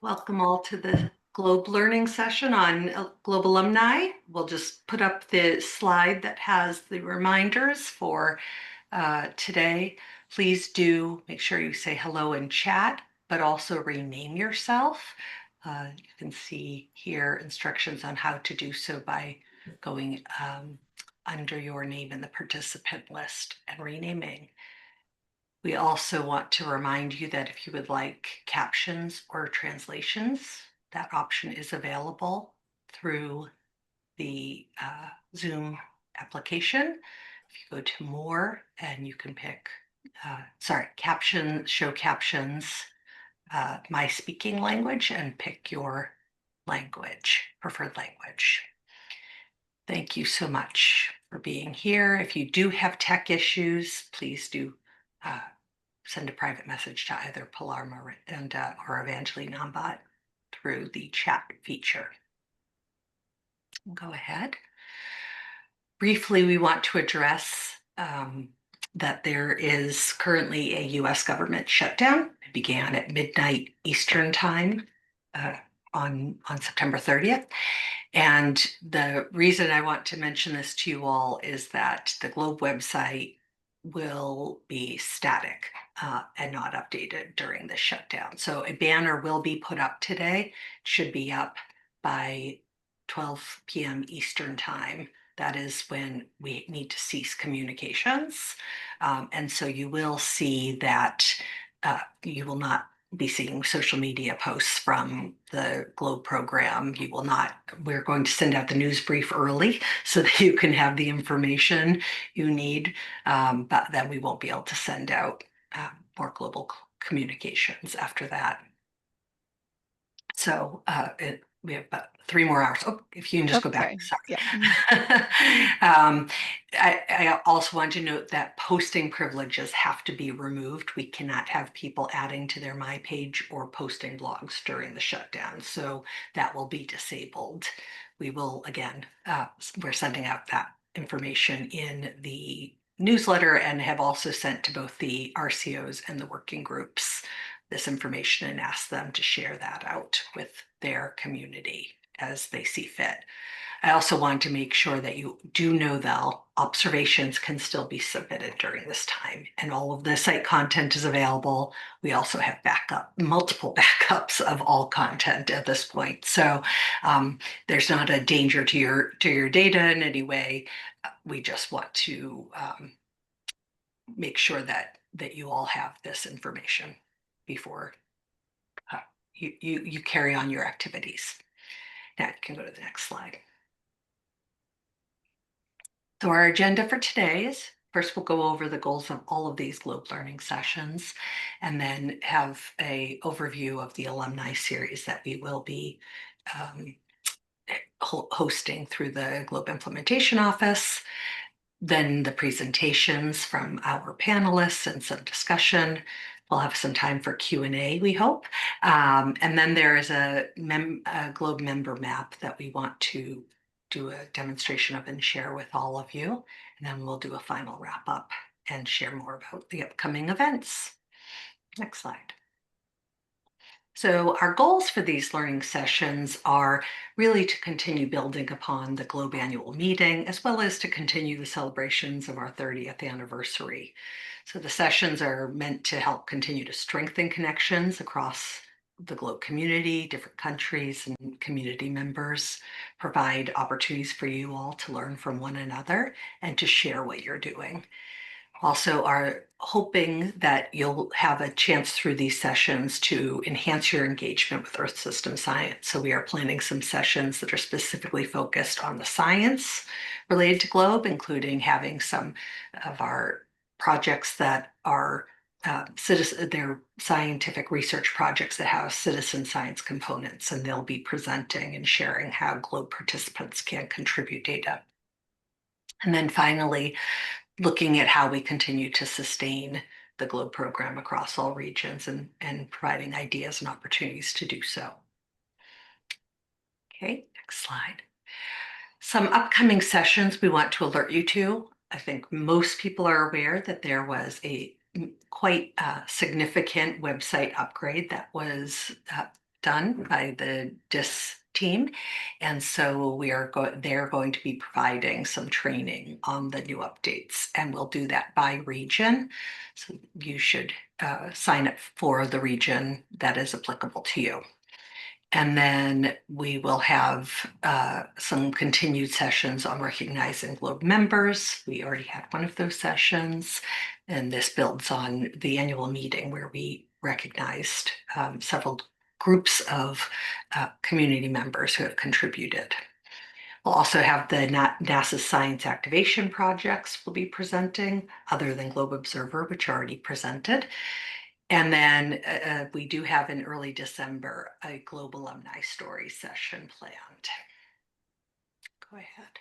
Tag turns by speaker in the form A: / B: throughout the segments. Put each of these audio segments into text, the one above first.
A: Welcome all to the Globe Learning session on Globe Alumni. We'll just put up the slide that has the reminders for today. Please do make sure you say hello in chat, but also rename yourself. You can see here instructions on how to do so by going under your name in the participant list and renaming. We also want to remind you that if you would like captions or translations, that option is available through the Zoom application. If you go to more and you can pick, show captions, my speaking language, and pick your preferred language. Thank you so much for being here. If you do have tech issues, please do send a private message to either Pilar or Evangeline Nambat through the chat feature. Go ahead. Briefly, we want to address that there is currently a U.S. government shutdown. It began at midnight Eastern time on September 30th. And the reason I want to mention this to you all is that the Globe website will be static and not updated during the shutdown. So a banner will be put up today. It should be up by 12 p.m. Eastern time. That is when we need to cease communications. And so you will see that you will not be seeing social media posts from the Globe program. You will not, we're going to send out the news brief early so that you can have the information you need, but then we won't be able to send out more global communications after that. So we have about 3 more hours. Oh, if you can just go back. Sorry.
B: Yeah.
A: I also want to note that posting privileges have to be removed. We cannot have people adding to their My Page or posting blogs during the shutdown. So that will be disabled. We will, again, we're sending out that information in the newsletter and have also sent to both the RCOs and the working groups this information and ask them to share that out with their community as they see fit. I also want to make sure that you do know that observations can still be submitted during this time, and all of the site content is available. We also have multiple backups of all content at this point. So there's not a danger to your data in any way. We just want to make sure that you all have this information before you carry on your activities. Now you can go to the next slide. So our agenda for today is, first we'll go over the goals of all of these Globe Learning sessions, and then have an overview of the alumni series that we will be hosting through the Globe Implementation Office. Then the presentations from our panelists and some discussion. We'll have some time for Q&A, we hope. And then there is a Globe member map that we want to do a demonstration of and share with all of you. And then we'll do a final wrap up and share more about the upcoming events. Next slide. So our goals for these learning sessions are really to continue building upon the Globe annual meeting, as well as to continue the celebrations of our 30th anniversary. So the sessions are meant to help continue to strengthen connections across the Globe community, different countries and community members, provide opportunities for you all to learn from one another and to share what you're doing. Also are hoping that you'll have a chance through these sessions to enhance your engagement with Earth system science. So we are planning some sessions that are specifically focused on the science related to Globe, including having some of our projects that are they're scientific research projects that have citizen science components, and they'll be presenting and sharing how Globe participants can contribute data. And then finally, looking at how we continue to sustain the Globe program across all regions and providing ideas and opportunities to do so. Okay, next slide. Some upcoming sessions we want to alert you to. I think most people are aware that there was a quite significant website upgrade that was done by the DIS team. And so they're going to be providing some training on the new updates, and we'll do that by region. So you should sign up for the region that is applicable to you. And then we will have some continued sessions on recognizing Globe members. We already had one of those sessions, and this builds on the annual meeting where we recognized several groups of community members who have contributed. We'll also have the NASA Science Activation Projects will be presenting, other than Globe Observer, which already presented. And then we do have in early December a Globe Alumni Story session planned. Go ahead.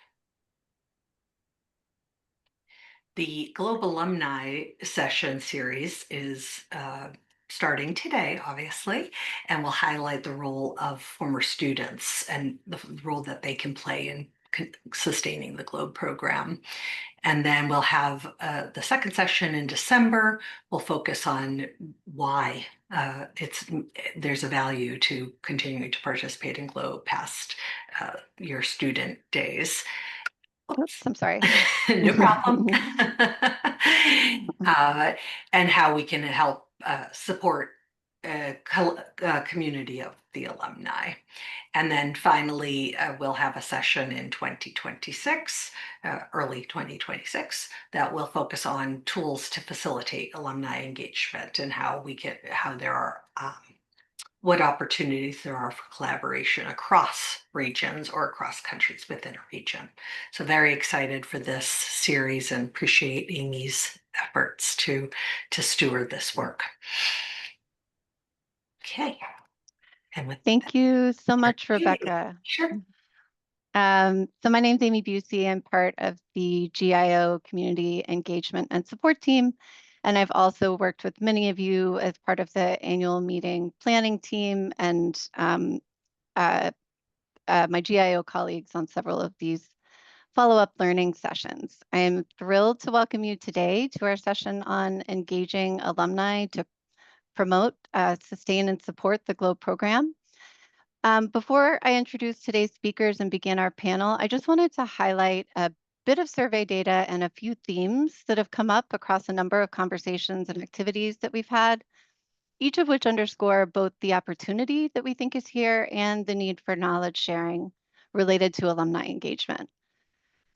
A: The Globe Alumni session series is starting today, obviously, and will highlight the role of former students and the role that they can play in sustaining the Globe program. And then we'll have the second session in December. We'll focus on why there's a value to continuing to participate in Globe past your student days.
B: Oops, I'm sorry.
A: No problem. And how we can help support community of the alumni. And then finally, we'll have a session in 2026, early 2026, that will focus on tools to facilitate alumni engagement and how there are what opportunities there are for collaboration across regions or across countries within a region. So very excited for this series and appreciate Amy's efforts to steward this work. Okay. And with
B: Thank you so much,
A: you.
B: Rebecca.
A: Sure.
B: So my name is Amy Busey. I'm part of the GIO Community Engagement and Support Team. And I've also worked with many of you as part of the annual meeting planning team and my GIO colleagues on several of these follow-up learning sessions. I am thrilled to welcome you today to our session on engaging alumni to promote, sustain, and support the Globe program. Before I introduce today's speakers and begin our panel, I just wanted to highlight a bit of survey data and a few themes that have come up across a number of conversations and activities that we've had, each of which underscore both the opportunity that we think is here and the need for knowledge sharing related to alumni engagement.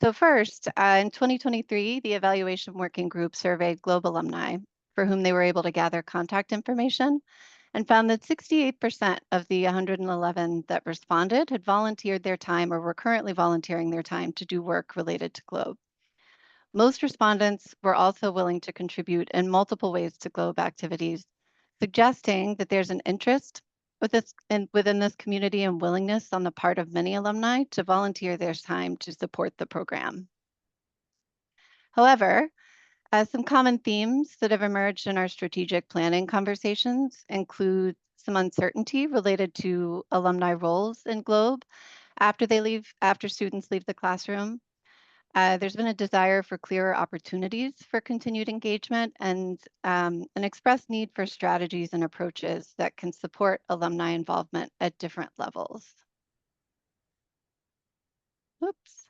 B: So first, in 2023, the Evaluation Working Group surveyed Globe alumni for whom they were able to gather contact information and found that 68% of the 111 that responded had volunteered their time or were currently volunteering their time to do work related to Globe. Most respondents were also willing to contribute in multiple ways to Globe activities, suggesting that there's an interest within this community and willingness on the part of many alumni to volunteer their time to support the program. However, some common themes that have emerged in our strategic planning conversations include some uncertainty related to alumni roles in Globe after students leave the classroom. There's been a desire for clearer opportunities for continued engagement and an expressed need for strategies and approaches that can support alumni involvement at different levels. Oops.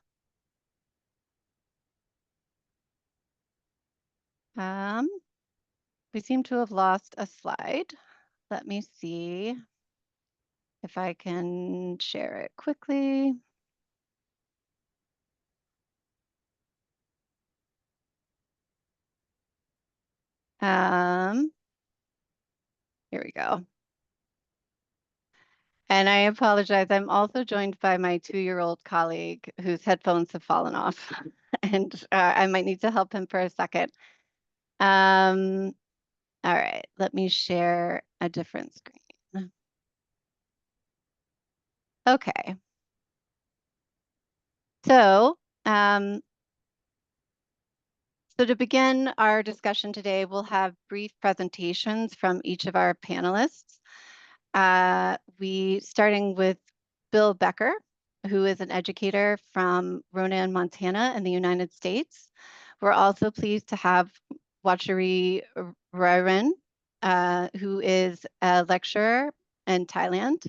B: We seem to have lost a slide. Let me see if I can share it quickly. Here we go. And I apologize. I'm also joined by my 2-year-old colleague whose headphones have fallen off, and I might need to help him for a second. All right, let me share a different screen. Okay. So, so to begin our discussion today, we'll have brief presentations from each of our panelists. Starting with Bill Becker, who is an educator from Ronan, Montana in the United States. We're also pleased to have Watcharee Ruairuen, who is a lecturer and Thailand.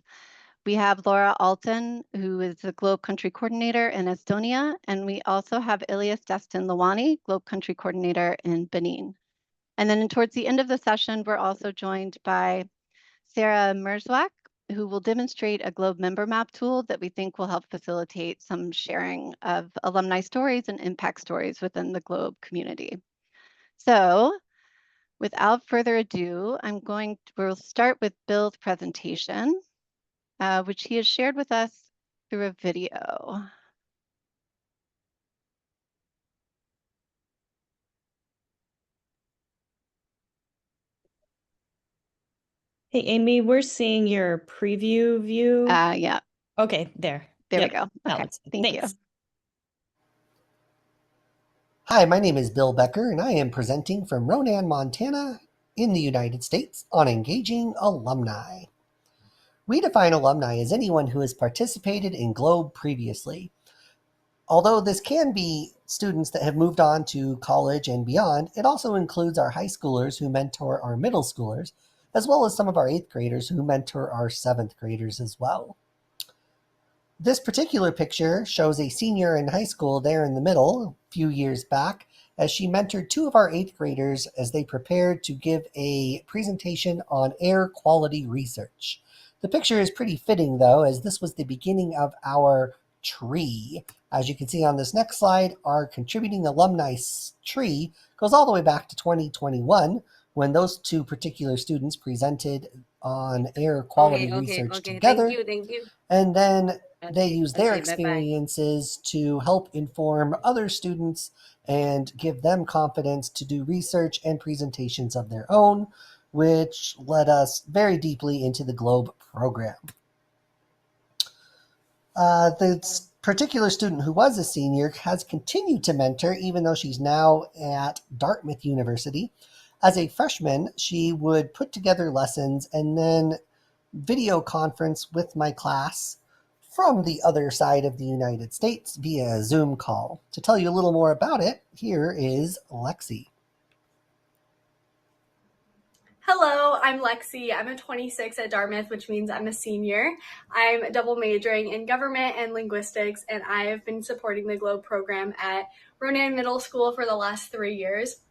B: We have Laura Altin, who is the Globe Country Coordinator in Estonia, and we also have Ylliass Destin Lawani, Globe Country Coordinator in Benin. And then towards the end of the session, we're also joined by Sarah Merzwak, who will demonstrate a Globe member map tool that we think will help facilitate some sharing of alumni stories and impact stories within the Globe community. So without further ado, we'll start with Bill's presentation, which he has shared with us through a video.
C: Hey, Amy, we're seeing your preview view.
B: Yeah.
C: Okay, there.
B: There we go. Okay, thank you.
D: Hi, my name is Bill Becker, and I am presenting from Ronan, Montana, in the United States on engaging alumni. We define alumni as anyone who has participated in Globe previously. Although this can be students that have moved on to college and beyond, it also includes our high schoolers who mentor our middle schoolers, as well as some of our 8th graders who mentor our 7th graders as well. This particular picture shows a senior in high school there in the middle, a few years back, as she mentored 2 of our 8th graders as they prepared to give a presentation on air quality research. The picture is pretty fitting, though, as this was the beginning of our tree. As you can see on this next slide, our contributing alumni tree goes all the way back to 2021, when those 2 particular students presented on air quality research together.
E: Thank you.
D: And then they use their experiences to help inform other students and give them confidence to do research and presentations of their own, which led us very deeply into the Globe program. The particular student who was a senior has continued to mentor, even though she's now at Dartmouth University. As a freshman, she would put together lessons and then video conference with my class from the other side of the United States via a Zoom call. To tell you a little more about it, here is Lexi.
E: Hello, I'm Lexi. I'm a 26 at Dartmouth, which means I'm a senior. I'm double majoring in government and linguistics, and I have been supporting the Globe program at Ronan Middle School for the last 3 years.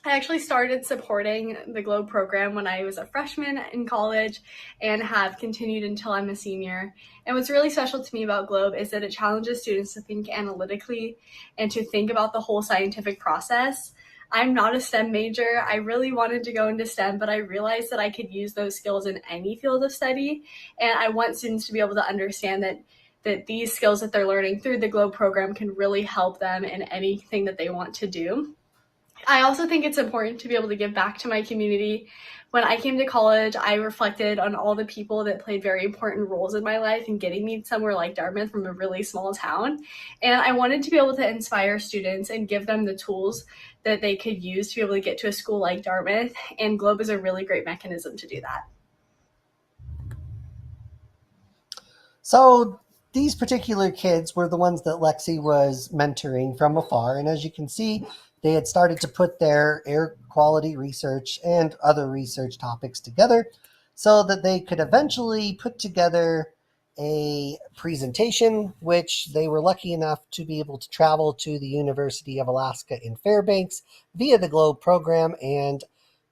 E: I actually started supporting the Globe program when I was a freshman in college and have continued until I'm a senior. And what's really special to me about Globe is that it challenges students to think analytically and to think about the whole scientific process. I'm not a STEM major. I really wanted to go into STEM, but I realized that I could use those skills in any field of study. And I want students to be able to understand that these skills that they're learning through the Globe program can really help them in anything that they want to do. I also think it's important to be able to give back to my community. When I came to college, I reflected on all the people that played very important roles in my life and getting me somewhere like Dartmouth from a really small town. And I wanted to be able to inspire students and give them the tools that they could use to be able to get to a school like Dartmouth. And Globe is a really great mechanism to do that.
D: So these particular kids were the ones that Lexi was mentoring from afar. And as you can see, they had started to put their air quality research and other research topics together so that they could eventually put together a presentation, which they were lucky enough to be able to travel to the University of Alaska in Fairbanks via the Globe program and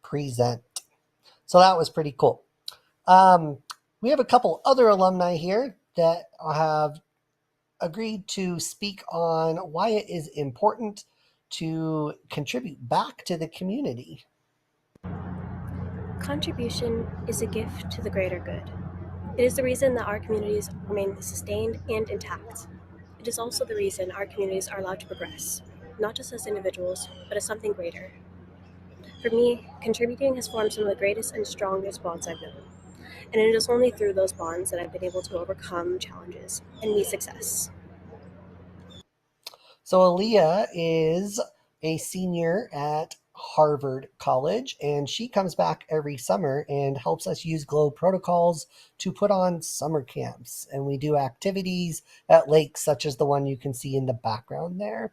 D: present. So that was pretty cool. We have a couple other alumni here that have agreed to speak on why it is important to contribute back to the community.
F: Contribution is a gift to the greater good. It is the reason that our communities remain sustained and intact. It is also the reason our communities are allowed to progress, not just as individuals, but as something greater. For me, contributing has formed some of the greatest and strongest bonds I've known. And it is only through those bonds that I've been able to overcome challenges and meet success.
D: So Aaliyah is a senior at Harvard College, and she comes back every summer and helps us use Globe protocols to put on summer camps. And we do activities at lakes such as the one you can see in the background there.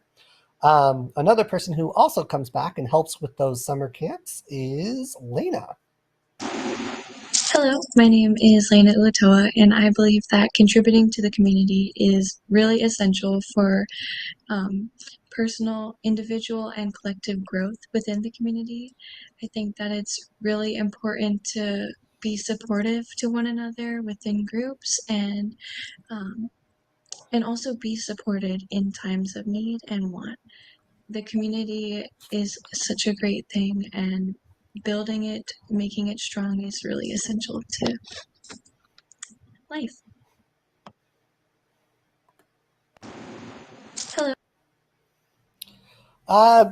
D: Another person who also comes back and helps with those summer camps is Lena.
G: Hello, my name is Lena Ulatoa, and I believe that contributing to the community is really essential for personal, individual, and collective growth within the community. I think that it's really important to be supportive to one another within groups and also be supported in times of need and want. The community is such a great thing, and building it, making it strong is really essential to life. Hello.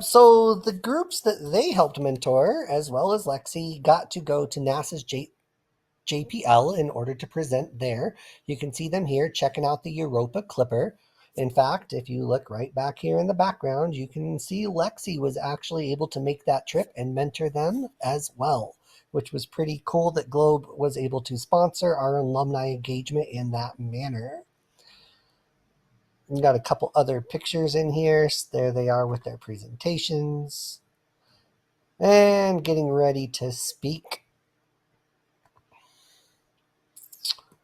D: So the groups that they helped mentor, as well as Lexi, got to go to NASA's JPL in order to present there. You can see them here checking out the Europa Clipper. In fact, if you look right back here in the background, you can see Lexi was actually able to make that trip and mentor them as well, which was pretty cool that Globe was able to sponsor our alumni engagement in that manner. We got a couple other pictures in here. There they are with their presentations and getting ready to speak.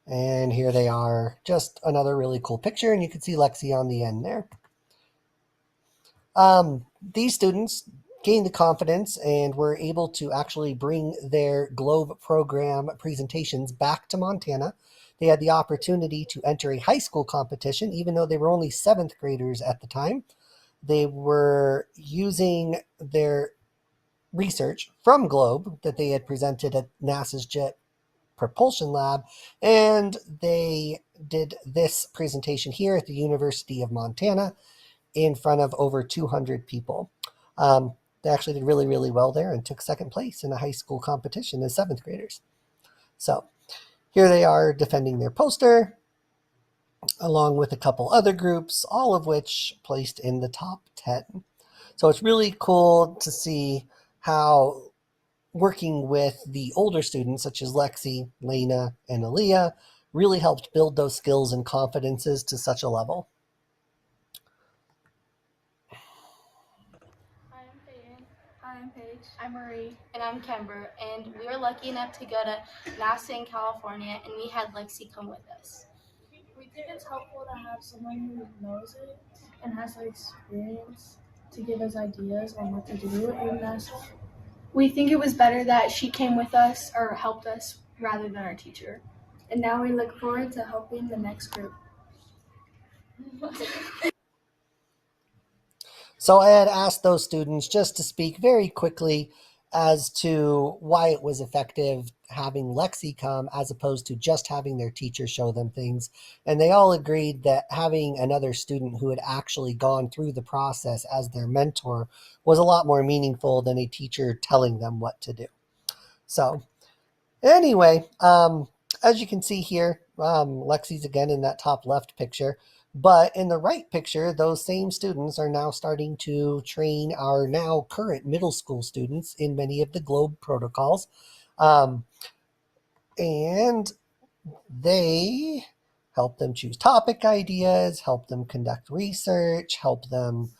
D: And here they are, just another really cool picture, and you can see Lexi on the end there. These students gained the confidence and were able to actually bring their Globe program presentations back to Montana. They had the opportunity to enter a high school competition, even though they were only 7th graders at the time. They were using their research from Globe that they had presented at NASA's Jet Propulsion Lab, and they did this presentation here at the University of Montana in front of over 200 people. They actually did really, really well there and took 2nd place in a high school competition as 7th graders. So here they are defending their poster, along with a couple other groups, all of which placed in the top 10. So it's really cool to see how working with the older students, such as Lexi, Lena, and Aaliyah, really helped build those skills and confidences to such a level.
H: Hi, I'm Peyton. Hi, I'm Paige. I'm Marie. And I'm Kimber. And we were lucky enough to go to NASA in California, and we had Lexi come with us.
I: We think it's helpful to have someone who knows it and has the experience to give us ideas on what to do in NASA.
E: We think it was better that she came with us or helped us rather than our teacher.
I: And now we look forward to helping the next group.
D: So I had asked those students just to speak very quickly as to why it was effective having Lexi come as opposed to just having their teacher show them things. And they all agreed that having another student who had actually gone through the process as their mentor was a lot more meaningful than a teacher telling them what to do. So anyway, as you can see here, Lexi's again in that top left picture. But in the right picture, those same students are now starting to train our now current middle school students in many of the Globe protocols. And they help them choose topic ideas, help them conduct research, help them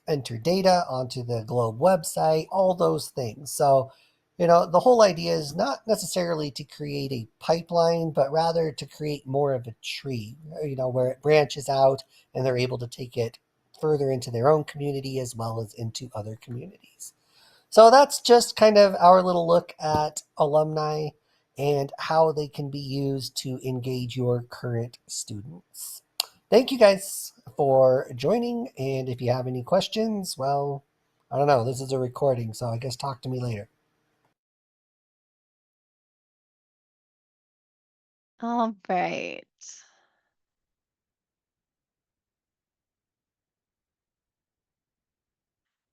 D: enter data onto the Globe website, all those things. So, the whole idea is not necessarily to create a pipeline, but rather to create more of a tree, where it branches out and they're able to take it further into their own community as well as into other communities. So that's just kind of our little look at alumni and how they can be used to engage your current students. Thank you guys for joining. And if you have any questions, well, I don't know. This is a recording, so I guess talk to me later.
B: All right.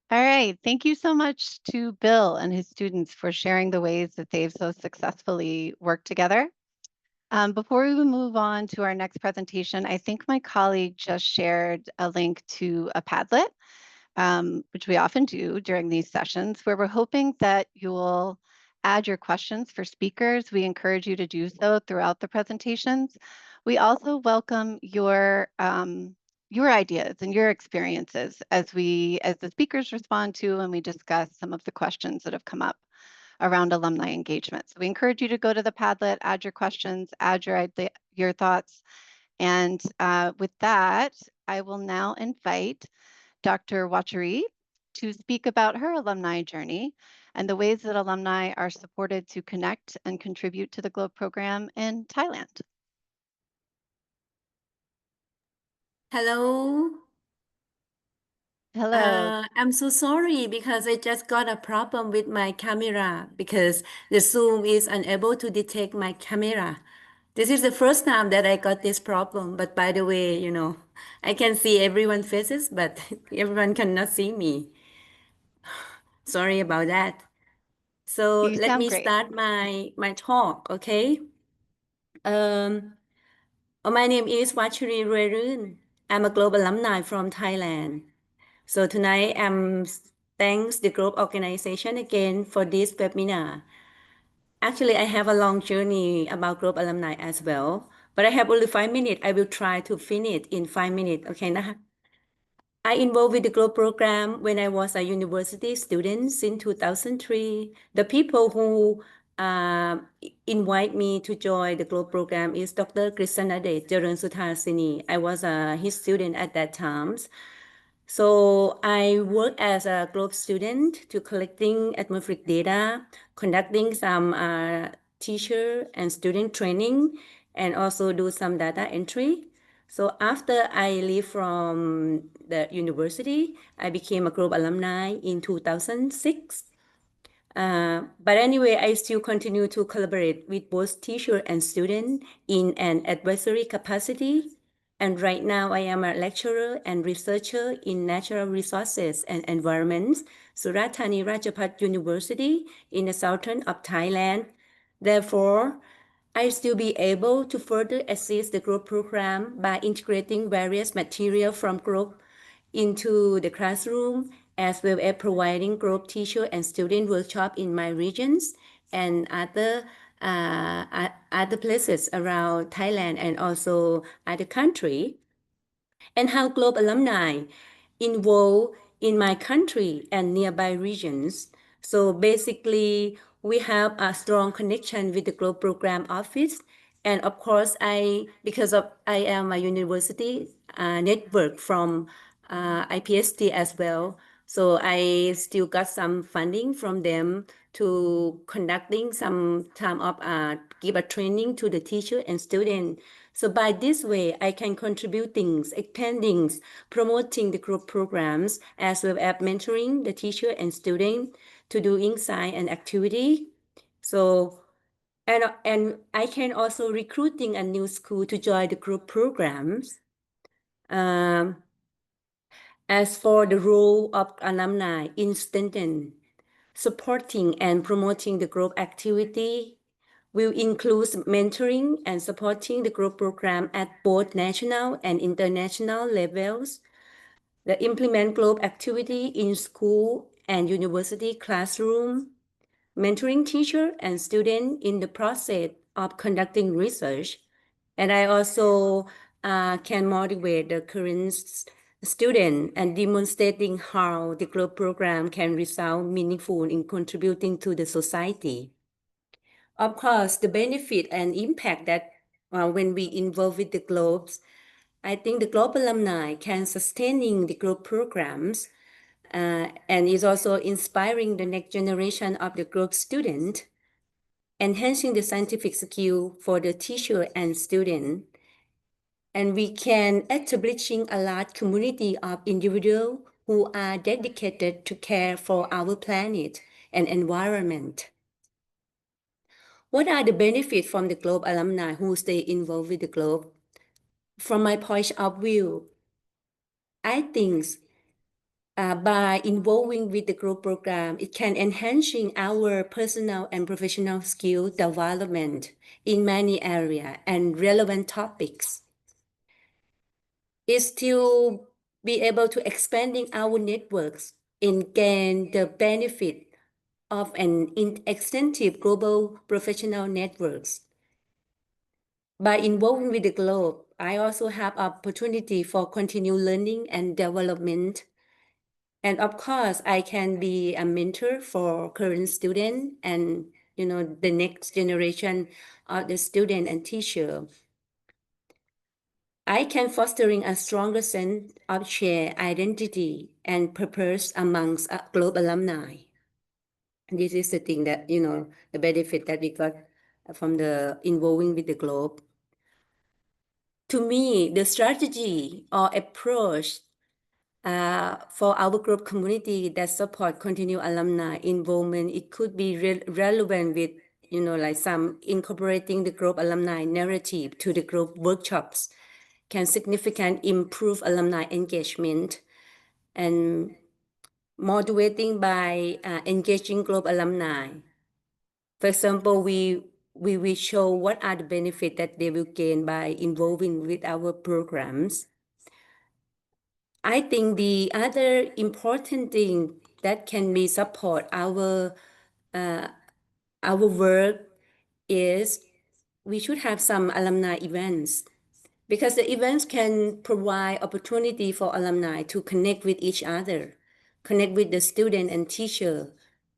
B: All right. Thank you so much to Bill and his students for sharing the ways that they've so successfully worked together. Before we move on to our next presentation, I think my colleague just shared a link to a Padlet, which we often do during these sessions, where we're hoping that you'll add your questions for speakers. We encourage you to do so throughout the presentations. We also welcome your ideas and your experiences as the speakers respond to and we discuss some of the questions that have come up around alumni engagement. So we encourage you to go to the Padlet, add your questions, add your thoughts. And with that, I will now invite Dr. Watcharee to speak about her alumni journey and the ways that alumni are supported to connect and contribute to the GLOBE program in Thailand.
J: Hello.
B: Hello.
J: I'm so sorry because I just got a problem with my camera because the Zoom is unable to detect my camera. This is the first time that I got this problem, but by the way, I can see everyone's faces, but everyone cannot see me. Sorry about that. So
B: You
J: let
B: sound
J: me
B: great.
J: start my talk, okay? My name is Watcharee Ruairuen. I'm a global alumni from Thailand. So tonight I'm thanks the group organization again for this webinar. Actually, I have a long journey about group alumni as well, but I have only 5 minutes. I will try to finish in 5 minutes. Okay, nah? I involved with the GLOBE program when I was a university student since 2003. The people who invite me to join the GLOBE program is Dr. Krishnade Jaran Suthasini. I was his student at that time. So I work as a GLOBE student to collecting atmospheric data, conducting some teacher and student training, and also do some data entry. So after I leave from the university, I became a GLOBE alumni in 2006. But anyway, I still continue to collaborate with both teacher and student in an advisory capacity. And right now I am a lecturer and researcher in natural resources and environments, Surat Thani Rajapat University in the southern of Thailand. Therefore, I still be able to further assist the group program by integrating various material from group into the classroom, as well as providing group teacher and student workshop in my regions and other places around Thailand and also other country, and how GLOBE alumni involved in my country and nearby regions. So basically, we have a strong connection with the GLOBE program office. And of course, because I am a university network from IPST as well. So I still got some funding from them to conducting some time of give a training to the teacher and student. So by this way, I can contribute things, expanding, promoting the group programs, as well as mentoring the teacher and student to do insight and activity. So, and I can also recruiting a new school to join the group programs. As for the role of alumni in strengthening, supporting and promoting the group activity will include mentoring and supporting the group program at both national and international levels. The implement group activity in school and university classroom, mentoring teacher and student in the process of conducting research. And I also can motivate the current student and demonstrating how the group program can result meaningful in contributing to the society. Of course, the benefit and impact that when we involve with the GLOBes, I think the GLOBE alumni can sustaining the GLOBE programs and is also inspiring the next generation of the GLOBE student, enhancing the scientific skill for the teacher and student. And we can establishing a large community of individuals who are dedicated to care for our planet and environment. What are the benefits from the GLOBE alumni who stay involved with the GLOBE? From my point of view, I think by involving with the GLOBE program, it can enhancing our personal and professional skill development in many areas and relevant topics. It's to be able to expanding our networks and gain the benefit of an extensive global professional networks. By involving with the GLOBE, I also have opportunity for continued learning and development And of course, I can be a mentor for current student and the next generation of the student and teacher. I can fostering a stronger sense of shared identity and purpose amongst Globe alumni. And this is the thing that, the benefit that we got from the involving with the Globe. To me, the strategy or approach for our group community that support continued alumni involvement, it could be relevant with, like some incorporating the group alumni narrative to the group workshops can significantly improve alumni engagement and motivating by engaging group alumni. For example, we will show what are the benefits that they will gain by involving with our programs. I think the other important thing that can be support our work is we should have some alumni events, because the events can provide opportunity for alumni to connect with each other, connect with the student and teacher,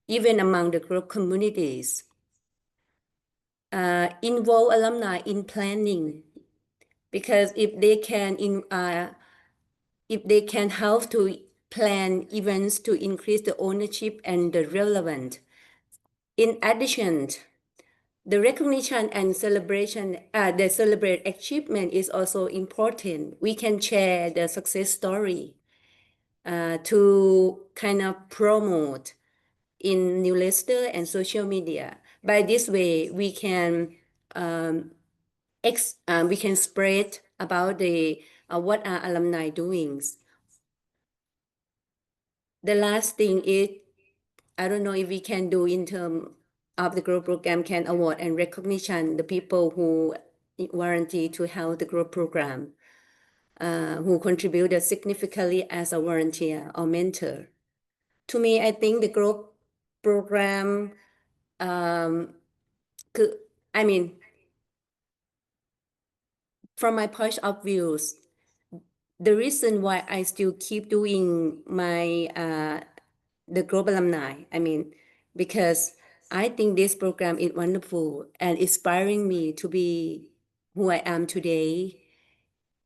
J: even among the group communities. Involve alumni in planning, because if they can help to plan events to increase the ownership and the relevance. In addition, the recognition and celebration, the celebrate achievement is also important. We can share the success story to kind of promote in newsletter and social media. By this way, we can spread about the what are alumni doing. The last thing is, I don't know if we can do in terms of the group program, can award and recognition the people who volunteer to help the group program, who contributed significantly as a volunteer or mentor. To me, I think the group program, from my point of views, the reason why I still keep doing my the Global Alumni, because I think this program is wonderful and inspiring me to be who I am today.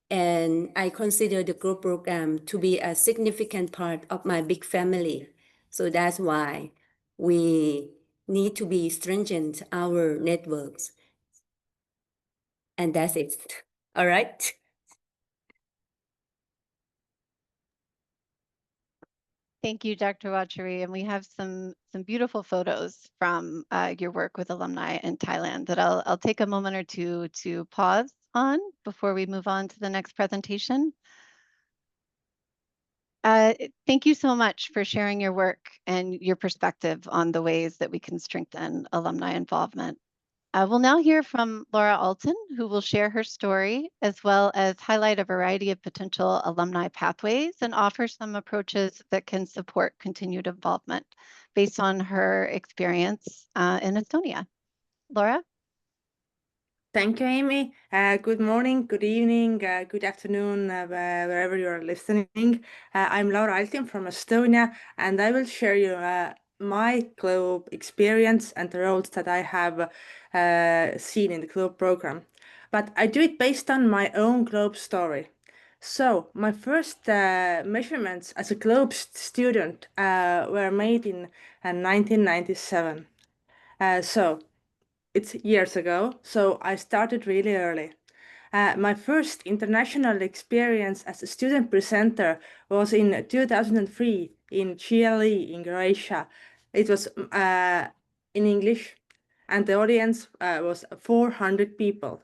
J: And I consider the group program to be a significant part of my big family. So that's why we need to be stringent our networks. And that's it. All right.
B: Thank you, Dr. Watcharee. And we have some beautiful photos from your work with alumni in Thailand that I'll take a moment or two to pause on before we move on to the next presentation. Thank you so much for sharing your work and your perspective on the ways that we can strengthen alumni involvement. We'll now hear from Laura Altin, who will share her story, as well as highlight a variety of potential alumni pathways and offer some approaches that can support continued involvement based on her experience in Estonia. Laura?
K: Thank you, Amy. Good morning, good evening, good afternoon, wherever you're listening. I'm Laura Altin from Estonia, and I will share you my Globe experience and the roles that I have seen in the Globe program. But I do it based on my own Globe story. So my first measurements as a Globe student were made in 1997. So it's years ago, so I started really early. My first international experience as a student presenter was in 2003 in GLE in Croatia. It was in English, and the audience was 400 people.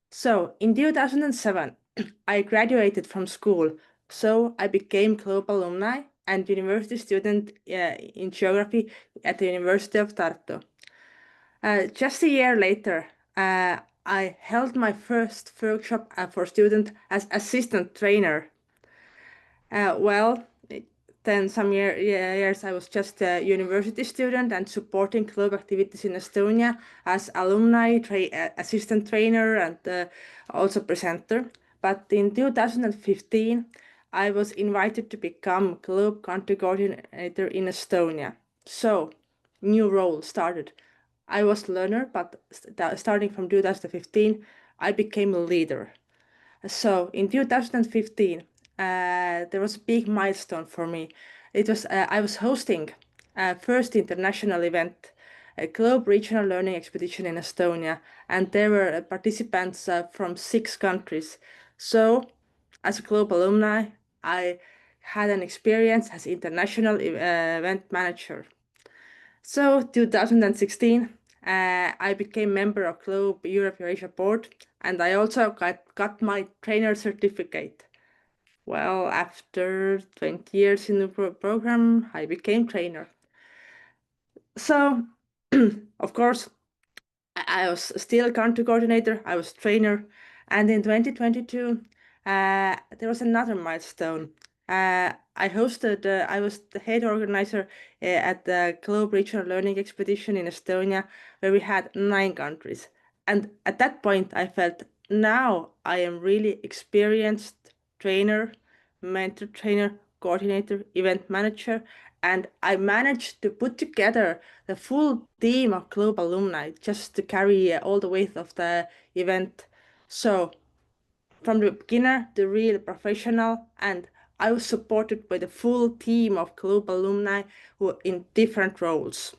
K: So in 2007, I graduated from school, so I became Global Alumni and university student in geography at the University of Tartu. Just a year later, I held my first workshop for students as assistant trainer. Then some years I was just a university student and supporting club activities in Estonia as alumni, assistant trainer, and also presenter. But in 2015, I was invited to become Globe Country Coordinator in Estonia. So, new role started. I was learner, but starting from 2015, I became a leader. So in 2015, there was a big milestone for me. It was I was hosting first international event, a Globe Regional Learning Expedition in Estonia, and there were participants from 6 countries. So, as a Globe alumni, I had an experience as international event manager. So 2016, I became member of Globe Europe Eurasia board, and I also got my trainer certificate. Well, after 20 years in the program, I became trainer. So, of course, I was still a country coordinator, I was trainer, and in 2022, there was another milestone. I was the head organizer at the Globe Regional Learning Expedition in Estonia, where we had 9 countries. And at that point, I felt now I am really experienced trainer, mentor trainer, coordinator, event manager, and I managed to put together the full team of Globe alumni just to carry all the weight of the event. So from the beginner to real professional, and I was supported by the full team of Globe alumni who in different roles.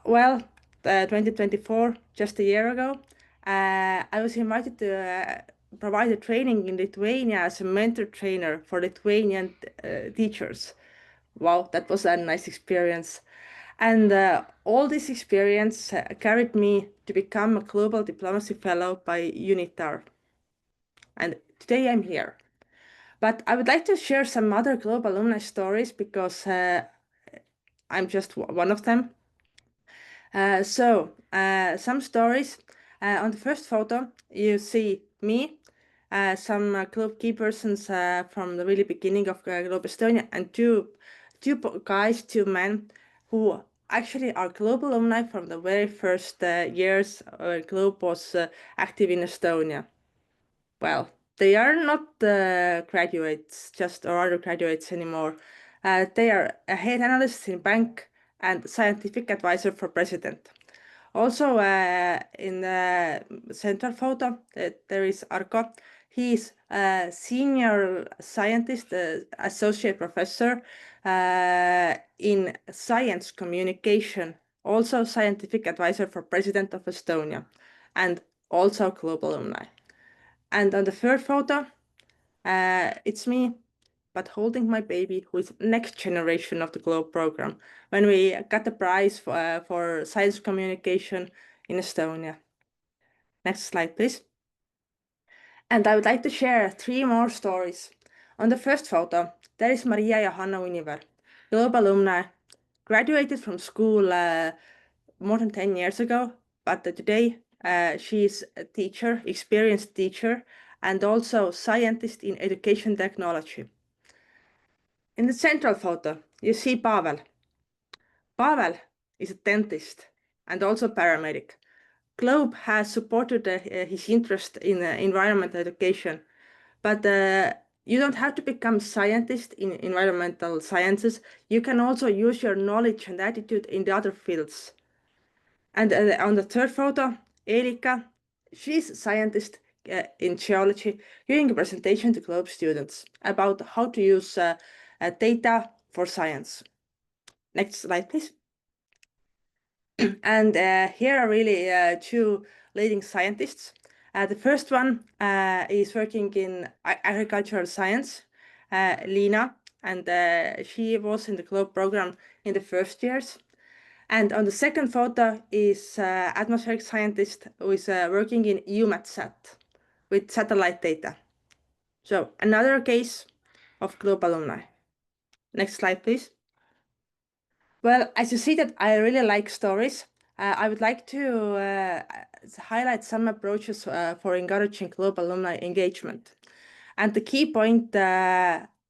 K: Well, 2024, just a year ago, I was invited to provide a training in Lithuania as a mentor trainer for Lithuanian teachers. Wow, that was a nice experience. And all this experience carried me to become a Global Diplomacy Fellow by UNITAR. And today I'm here. But I would like to share some other Globe alumni stories because I'm just one of them. Some stories. On the first photo, you see me, some Globe key persons from the really beginning of Globe Estonia, and two guys, 2 men, who actually are Globe alumni from the very first years Globe was active in Estonia. Well, they are not graduates, or other graduates anymore. They are a head analyst in bank and scientific advisor for president. Also, in the central photo, there is Arko. He is a senior scientist, associate professor in science communication, also scientific advisor for president of Estonia, and also Globe alumni. And on the third photo, it's me, but holding my baby, who is next generation of the Globe program, when we got the prize for science communication in Estonia. Next slide, please. And I would like to share 3 more stories. On the first photo, there is Maria Johanna Univer, Globe alumni, graduated from school more than 10 years ago, but today she is a teacher, experienced teacher, and also scientist in education technology. In the central photo, you see Pavel. Pavel is a dentist and also paramedic. Globe has supported his interest in environmental education, but you don't have to become scientist in environmental sciences. You can also use your knowledge and attitude in the other fields. And on the third photo, Erika, she's a scientist in geology, giving a presentation to Globe students about how to use data for science. Next slide, please. And here are really 2 leading scientists. The first one is working in agricultural science, Lina, and she was in the Globe program in the first years. And on the second photo is atmospheric scientist who is working in EUMETSAT with satellite data. So another case of Globe alumni. Next slide, please. Well, as you see that I really like stories, I would like to highlight some approaches for encouraging Globe alumni engagement. And the key point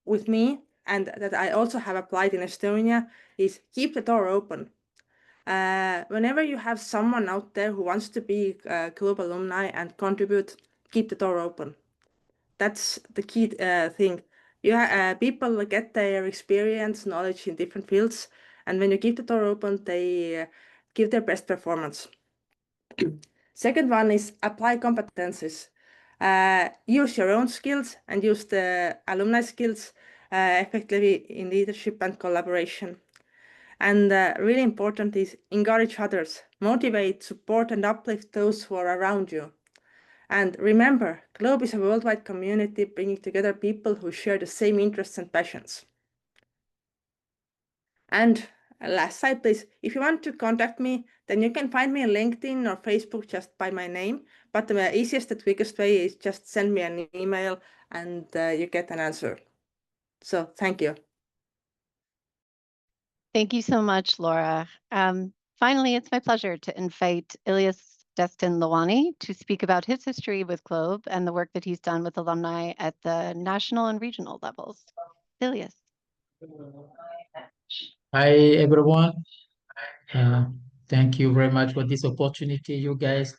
K: with me, and that I also have applied in Estonia, is keep the door open. Whenever you have someone out there who wants to be a Globe alumni and contribute, keep the door open. That's the key thing. People get their experience, knowledge in different fields, and when you keep the door open, they give their best performance. Second one is apply competencies. Use your own skills and use the alumni skills effectively in leadership and collaboration. And really important is encourage others, motivate, support, and uplift those who are around you. And remember, Globe is a worldwide community bringing together people who share the same interests and passions. And last slide, please. If you want to contact me, then you can find me on LinkedIn or Facebook just by my name. But the easiest and quickest way is just send me an email and you get an answer. So thank you.
B: Thank you so much, Laura. Finally, it's my pleasure to invite Ylliass Destin Lawani to speak about his history with Globe and the work that he's done with alumni at the national and regional levels. Ylliass.
L: Hi, everyone. Thank you very much for this opportunity you guys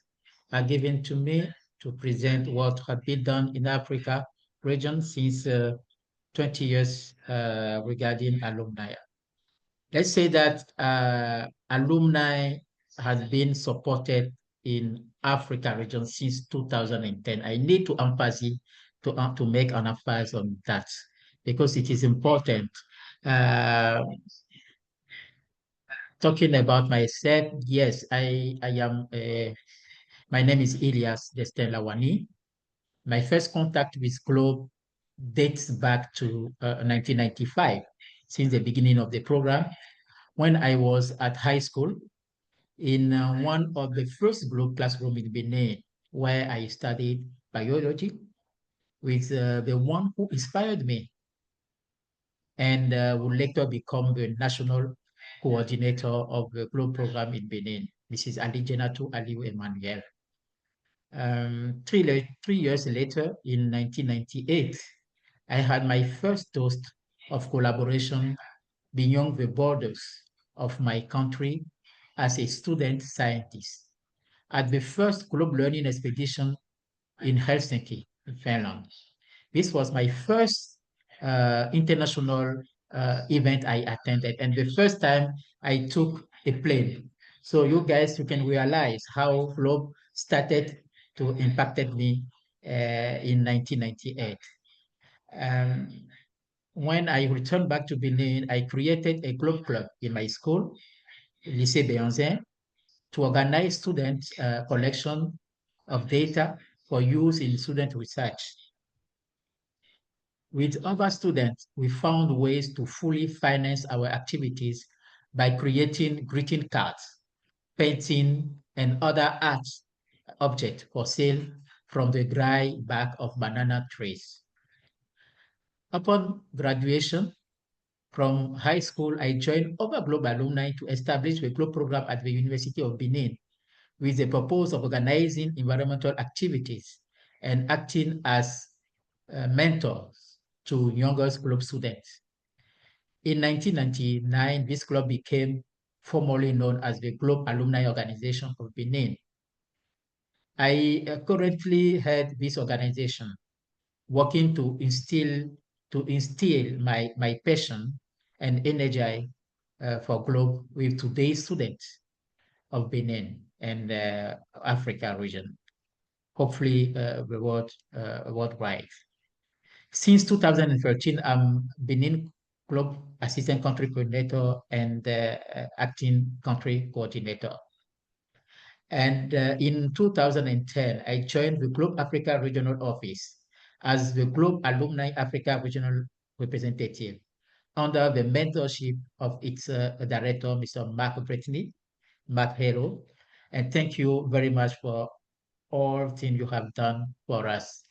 L: are giving to me to present what has been done in Africa region since 20 years regarding alumni. Let's say that alumni has been supported in Africa region since 2010. I need to emphasize to make an emphasis on that because it is important. Talking about myself, yes, I am. My name is Ylliass Destin Lawani. My first contact with Globe dates back to 1995, since the beginning of the program, when I was at high school in one of the first Globe classroom in Benin, where I studied biology with the one who inspired me and would later become the national coordinator of the Globe program in Benin, Mrs. Alijenatu Aliu Emmanuel. 3 years later, in 1998, I had my first taste of collaboration beyond the borders of my country as a student scientist at the first Globe Learning Expedition in Helsinki, in Finland. This was my first international event I attended, and the first time I took a plane. So you guys, you can realize how Globe started to impacted me in 1998. When I returned back to Benin, I created a Globe club in my school, Lycée Béanzin, to organize student collection of data for use in student research. With other students, we found ways to fully finance our activities by creating greeting cards, painting, and other art objects for sale from the dry bark of banana trees. Upon graduation from high school, I joined other Globe alumni to establish the Globe program at the University of Benin with the purpose of organizing environmental activities and acting as mentors to younger Globe students. In 1999, this club became formally known as the Globe Alumni Organization of Benin. I currently head this organization, working to instill my passion and energy for Globe with today's students of Benin and Africa region, hopefully worldwide. Since 2013, I'm Benin Globe Assistant Country Coordinator and Acting Country Coordinator. And in 2010, I joined the Globe Africa Regional Office as the Globe Alumni Africa Regional Representative under the mentorship of its director, Mr. Mark Hero. And thank you very much for all things you have done for us,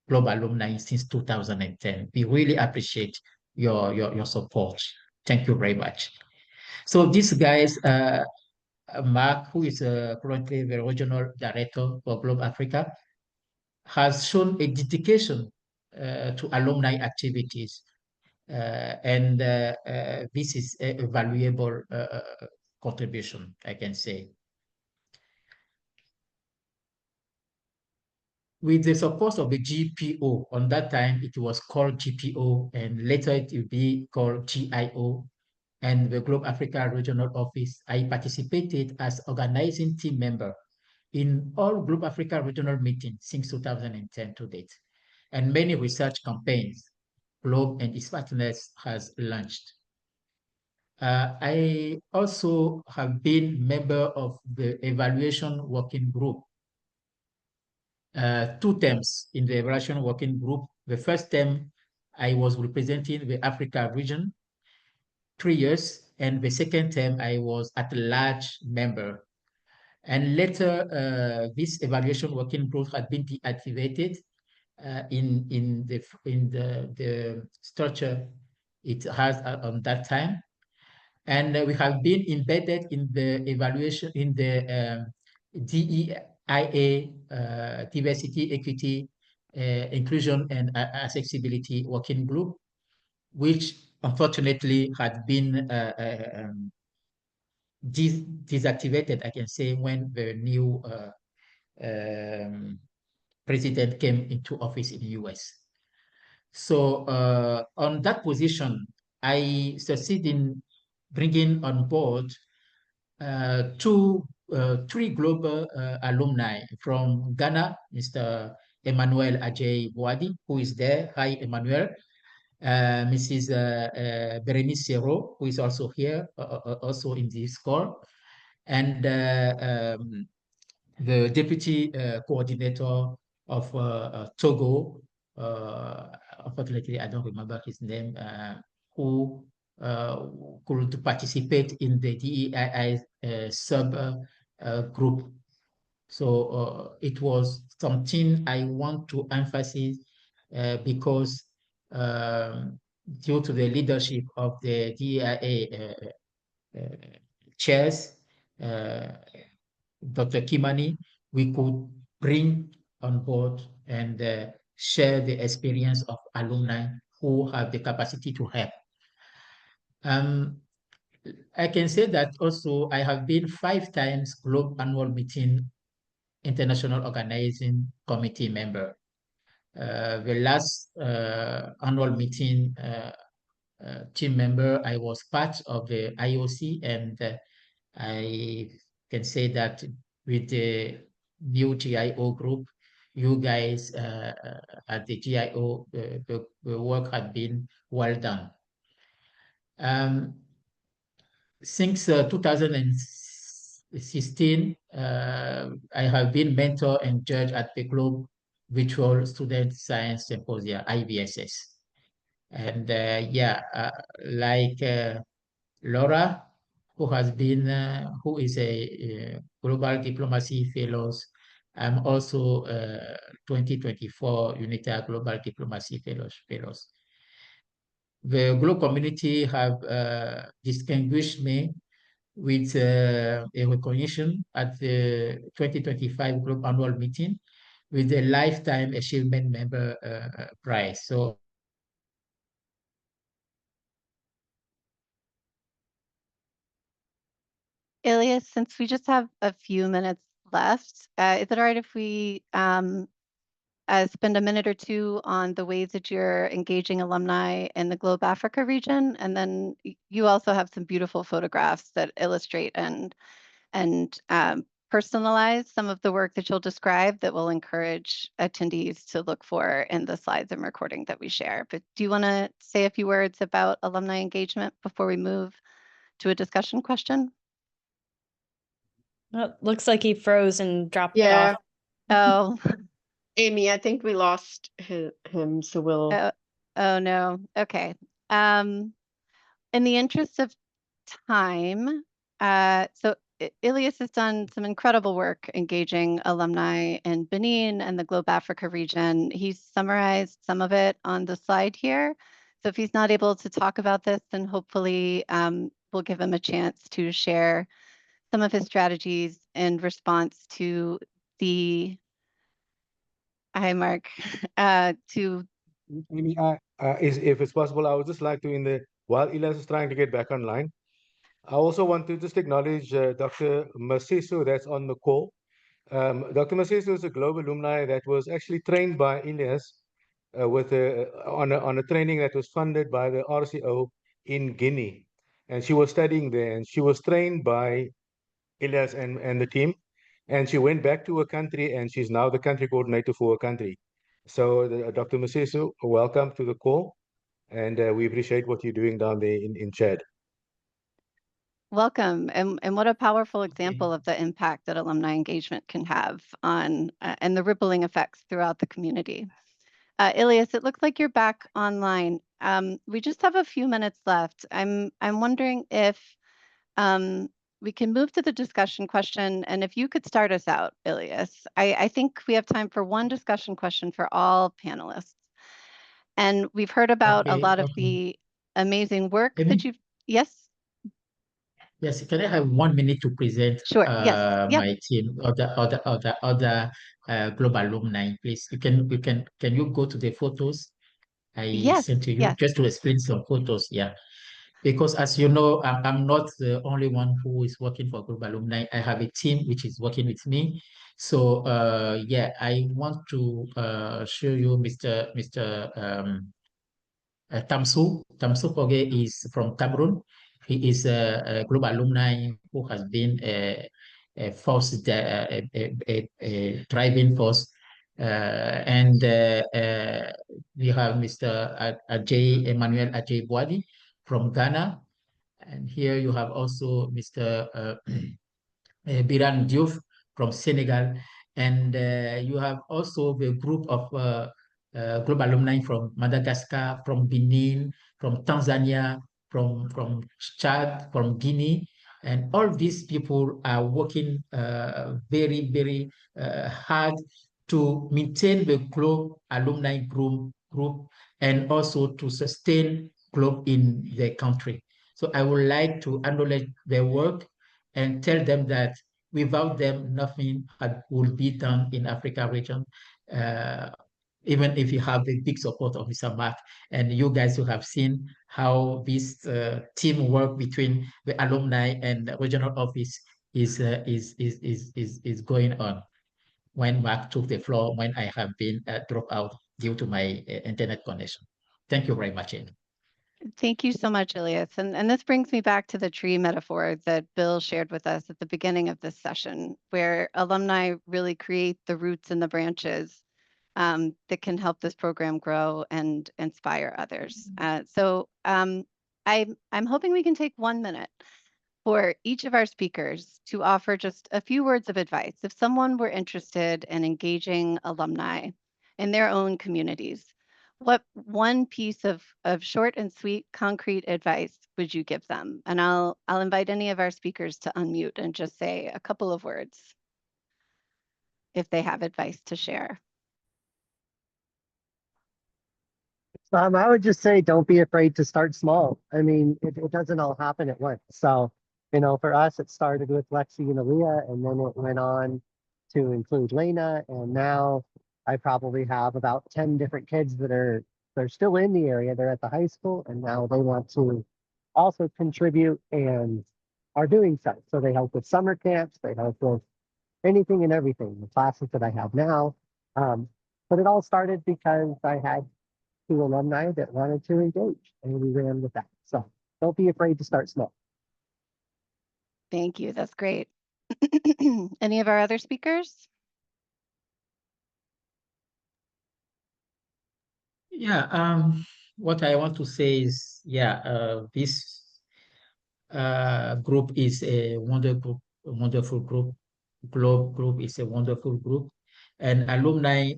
L: Globe alumni, since 2010. We really appreciate your support. Thank you very much. So these guys, Mark, who is currently the regional director for Globe Africa, has shown a dedication to alumni activities. And this is a valuable contribution, I can say. with the support of the GPO. On that time, it was called GPO, and later it will be called GIO, and the Globe Africa Regional Office. I participated as organizing team member in all Globe Africa regional meetings since 2010 to date, and many research campaigns Globe and its partners has launched. I also have been member of the evaluation working group, 2 terms in the evaluation working group. The first term, I was representing the Africa region, 3 years, and the second term, I was at large member. And later, this evaluation working group had been deactivated in the structure it has on that time. And we have been embedded in the evaluation in the DEIA, Diversity, Equity, Inclusion, and Accessibility Working Group, which unfortunately had been deactivated, I can say, when the new president came into office in the US. So on that position, I succeeded in bringing on board 3 global alumni from Ghana, Mr. Emmanuel Ajay Boadi, who is there. Hi, Emmanuel. Mrs. Berenice Serro, who is also here, also in this call, and the deputy coordinator of Togo, unfortunately, I don't remember his name, who could participate in the DEII sub group. So it was something I want to emphasize because due to the leadership of the DEIA chairs, Dr. Kimani, we could bring on board and share the experience of alumni who have the capacity to help. I can say that also I have been 5 times Globe Annual Meeting International Organizing Committee member. The last annual meeting team member, I was part of the IOC, and I can say that with the new GIO group, you guys at the GIO, the work had been well done. Since 2016, I have been mentor and judge at the Globe Virtual Student Science Symposia, IVSS. And like Laura, who is a Global Diplomacy Fellows, I'm also 2024 UNITA Global Diplomacy Fellows. The Globe community have distinguished me with a recognition at the 2025 Globe Annual Meeting with the Lifetime Achievement Member Prize. So
B: Ylliass, since we just have a few minutes left, is it all right if we spend a minute or 2 on the ways that you're engaging alumni in the Globe Africa region? And then you also have some beautiful photographs that illustrate and personalize some of the work that you'll describe that will encourage attendees to look for in the slides and recording that we share. But do you want to say a few words about alumni engagement before we move to a discussion question?
C: Well, looks like he froze and dropped
M: Yeah.
C: off.
B: Oh,
M: Amy, I think we lost him, so we'll.
B: oh no. Okay. In the interest of time, so Ylliass has done some incredible work engaging alumni in Benin and the Globe Africa region. He's summarized some of it on the slide here. So if he's not able to talk about this, then hopefully we'll give him a chance to share some of his strategies in response to the, hi Mark, to.
N: Maybe if it's possible, I would just like to, while Ylliass is trying to get back online, I also want to just acknowledge Dr. Masiso that's on the call. Dr. Maseso is a global alumni that was actually trained by Ylliass on a training that was funded by the RCO in Guinea. And she was studying there, and she was trained by Ylliass and the team. And she went back to her country, and she's now the country coordinator for her country. So, Dr. Maseso, welcome to the call. And we appreciate what you're doing down there in Chad.
B: Welcome. And what a powerful example of the impact that alumni engagement can have on and the rippling effects throughout the community. Ylliass, it looks like you're back online. We just have a few minutes left. I'm wondering if we can move to the discussion question, and if you could start us out, Ylliass. I think we have time for one discussion question for all panelists. And we've heard about a lot of the amazing work that you've, yes?
L: Yes, can I have 1 minute to present
B: Sure. Yes. Yep.
L: my team, other global alumni, please? Can you go to the photos I sent to you just to explain some photos? Yeah, because as you know, I'm not the only one who is working for global alumni. I have a team which is working with me. So yeah, I want to show you Mr. Tamsu Koge is from Cameroon. He is a global alumni who has been a force, a driving force. We have Mr. Emmanuel Ajay Boadi from Ghana. And here you have also Mr. Biran Diouf from Senegal. And you have also the group of global alumni from Madagascar, from Benin, from Tanzania, from Chad, from Guinea. And all these people are working very, very hard to maintain the Globe alumni group and also to sustain Globe in the country. So I would like to acknowledge their work and tell them that without them, nothing would be done in Africa region. Even if you have the big support of Mr. Mark, and you guys who have seen how this teamwork between the alumni and the regional office is going on. When Mark took the floor, when I have been dropped out due to my internet connection. Thank you very much, Amy.
B: Thank you so much, Ylliass. And this brings me back to the tree metaphor that Bill shared with us at the beginning of this session, where alumni really create the roots and the branches that can help this program grow and inspire others. I'm hoping we can take 1 minute for each of our speakers to offer just a few words of advice. If someone were interested in engaging alumni in their own communities, what one piece of short and sweet concrete advice would you give them? And I'll invite any of our speakers to unmute and just say a couple of words if they have advice to share.
D: I would just say, don't be afraid to start small. I mean, it doesn't all happen at once. So, for us, it started with Lexi and Aaliyah, and then it went on to include Lena. And now I probably have about 10 different kids they're still in the area. They're at the high school, and now they want to also contribute and are doing so. So they help with summer camps, they help with anything and everything, the classes that I have now. But it all started because I had 2 alumni that wanted to engage, and we ran with that. So don't be afraid to start small.
B: Thank you. That's great. Any of our other speakers?
L: Yeah, what I want to say is, this group is a wonderful group. Globe group is a wonderful group. And alumni,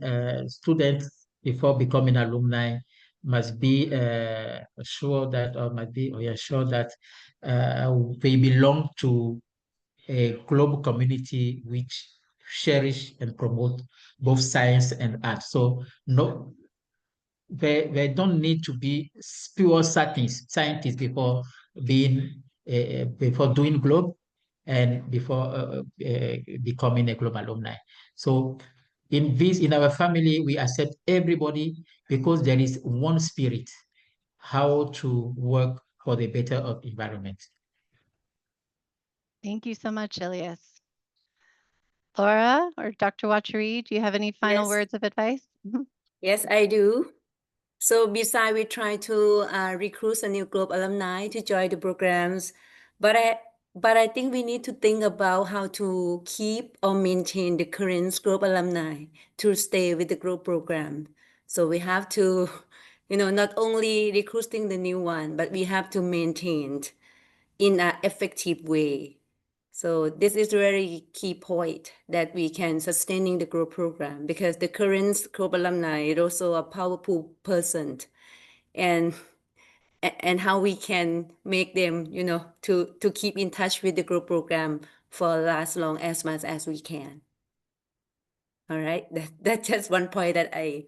L: students, before becoming alumni, must be sure that, they belong to a global community which cherish and promote both science and art. So no, they don't need to be pure scientists before before doing Globe and before becoming a global alumni. So in our family, we accept everybody because there is one spirit, how to work for the better of environment.
B: Thank you so much, Ylliass. Laura or Dr. Watcharee, do you have any final
J: Yes.
B: words of advice?
J: Yes, I do. So besides, we try to recruit a new Globe alumni to join the programs, but I think we need to think about how to keep or maintain the current Globe alumni to stay with the Globe program. So we have to, not only recruiting the new one, but we have to maintain in an effective way. So this is very key point that we can sustaining the Globe program, because the current Globe alumni is also a powerful person, and how we can make them, to keep in touch with the Globe program for as long as much as we can. All right, that's just one point that I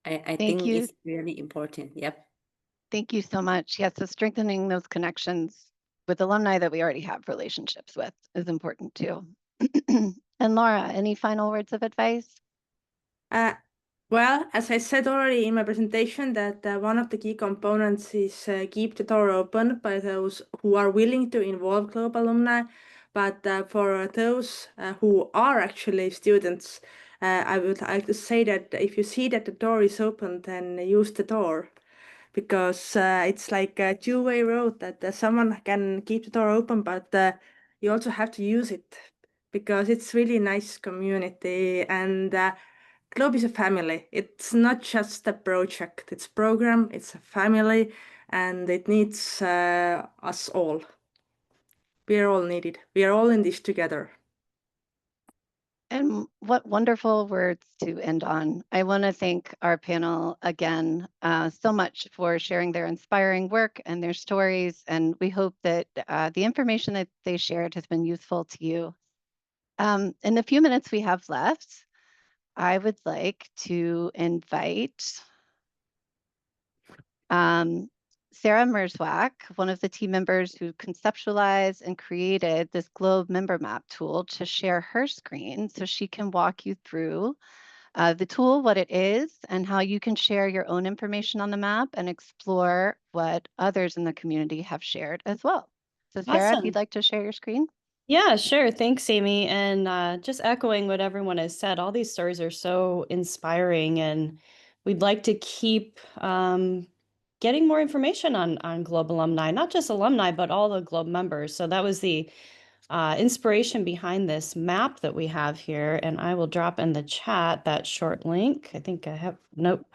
B: Thank
J: think
B: you.
J: is really important. Yep.
B: Thank you so much. Yes, so strengthening those connections with alumni that we already have relationships with is important too. And Laura, any final words of advice?
K: Well, as I said already in my presentation, that one of the key components is keep the door open by those who are willing to involve Globe alumni. But for those who are actually students, I would like to say that if you see that the door is open, then use the door, because it's like a two-way road, that someone can keep the door open, but you also have to use it, because it's really nice community, and Globe is a family. It's not just a project, it's a program, it's a family, and it needs us all. We are all needed. We are all in this together.
B: And what wonderful words to end on. I want to thank our panel again so much for sharing their inspiring work and their stories. And we hope that the information that they shared has been useful to you. In the few minutes we have left, I would like to invite Sarah Merzwack, one of the team members who conceptualized and created this Globe member map tool, to share her screen so she can walk you through the tool, what it is, and how you can share your own information on the map and explore what others in the community have shared as well. So Sarah, if
C: Awesome.
B: you'd like to share your screen.
C: Yeah, sure. Thanks, Amy. And just echoing what everyone has said, all these stories are so inspiring, and we'd like to keep getting more information on Globe alumni, not just alumni, but all the Globe members. So that was the inspiration behind this map that we have here. And I will drop in the chat that short link. I think I have, nope.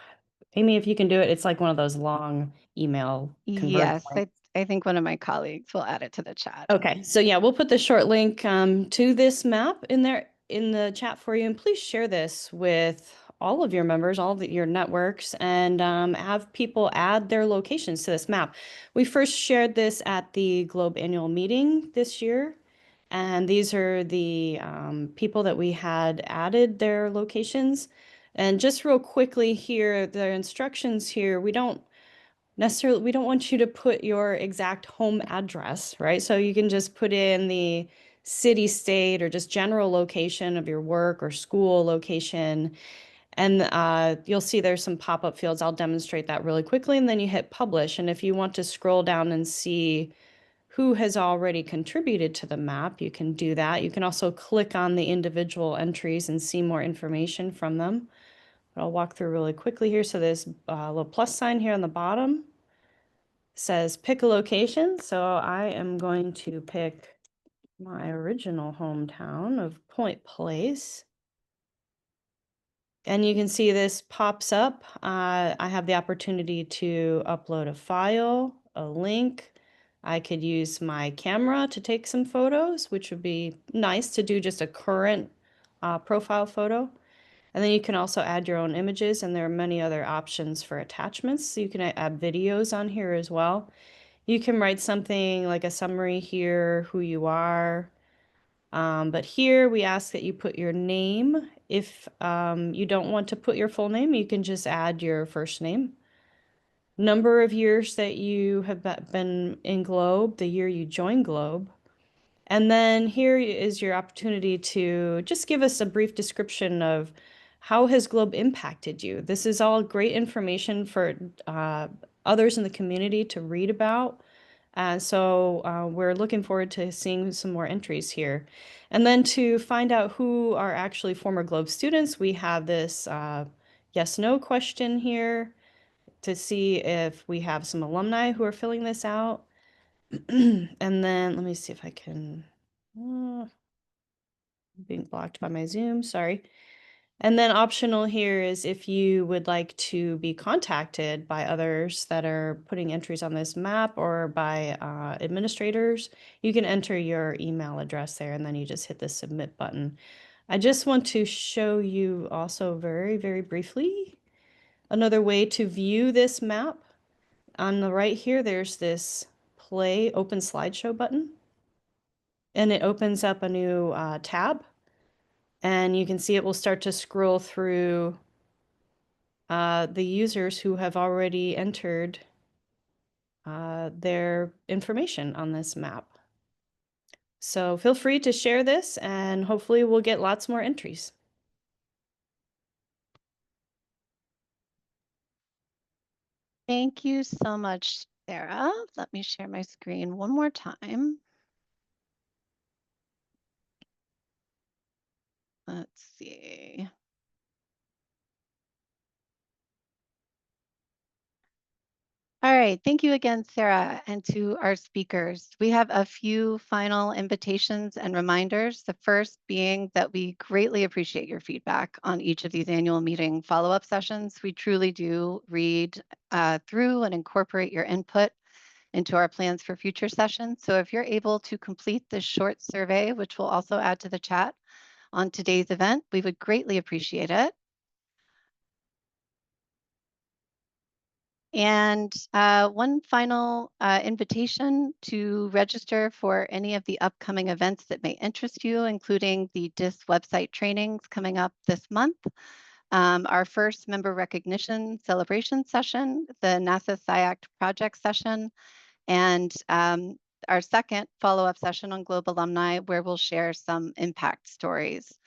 C: Amy, if you can do it, it's like one of those long email conversion
B: Yes,
C: links.
B: I think one of my colleagues will add it to the chat.
C: Okay, so yeah, we'll put the short link to this map in there in the chat for you, and please share this with all of your members, all of your networks, and have people add their locations to this map. We first shared this at the Globe annual meeting this year, and these are the people that we had added their locations. And just real quickly here, the instructions here, we don't want you to put your exact home address, right? So you can just put in the city, state, or just general location of your work or school location. And you'll see there's some pop-up fields. I'll demonstrate that really quickly, and then you hit publish. And if you want to scroll down and see who has already contributed to the map, you can do that. You can also click on the individual entries and see more information from them. But I'll walk through really quickly here. So there's a little plus sign here on the bottom. Says pick a location. So I am going to pick my original hometown of Point Place. And you can see this pops up. I have the opportunity to upload a file, a link. I could use my camera to take some photos, which would be nice to do just a current profile photo. And then you can also add your own images, and there are many other options for attachments. So you can add videos on here as well. You can write something like a summary here, who you are. But here we ask that you put your name. If you don't want to put your full name, you can just add your first name. Number of years that you have been in Globe, the year you joined Globe. And then here is your opportunity to just give us a brief description of how has Globe impacted you. This is all great information for others in the community to read about. So we're looking forward to seeing some more entries here. And then to find out who are actually former Globe students, we have this yes/no question here to see if we have some alumni who are filling this out. And then let me see if I can, being blocked by my Zoom, sorry. And then optional here is if you would like to be contacted by others that are putting entries on this map or by administrators, you can enter your email address there and then you just hit the submit button. I just want to show you also very, very briefly another way to view this map. On the right here, there's this play open slideshow button, and it opens up a new tab. And you can see it will start to scroll through the users who have already entered their information on this map. So feel free to share this and hopefully we'll get lots more entries.
B: Thank you so much, Sarah. Let me share my screen one more time. Let's see. All right, thank you again, Sarah, and to our speakers. We have a few final invitations and reminders. The first being that we greatly appreciate your feedback on each of these annual meeting follow-up sessions. We truly do read through and incorporate your input into our plans for future sessions. So if you're able to complete this short survey, which we'll also add to the chat on today's event, we would greatly appreciate it. And one final invitation to register for any of the upcoming events that may interest you, including the DIS website trainings coming up this month, our first member recognition celebration session, the NASA SciAct project session, and our second follow-up session on Globe alumni, where we'll share some impact stories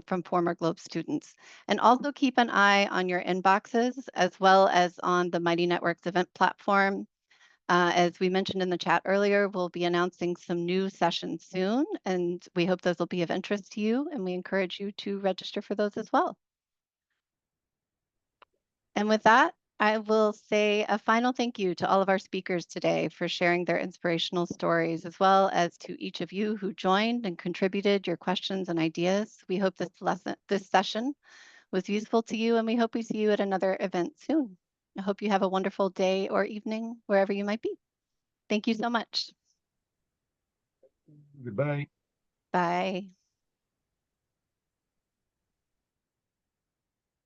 B: from former Globe students. And also keep an eye on your inboxes as well as on the Mighty Networks event platform. As we mentioned in the chat earlier, we'll be announcing some new sessions soon, and we hope those will be of interest to you, and we encourage you to register for those as well. And with that, I will say a final thank you to all of our speakers today for sharing their inspirational stories, as well as to each of you who joined and contributed your questions and ideas. We hope this session was useful to you, and we hope we see you at another event soon. I hope you have a wonderful day or evening wherever you might be. Thank you so much.
N: Goodbye.
B: Bye.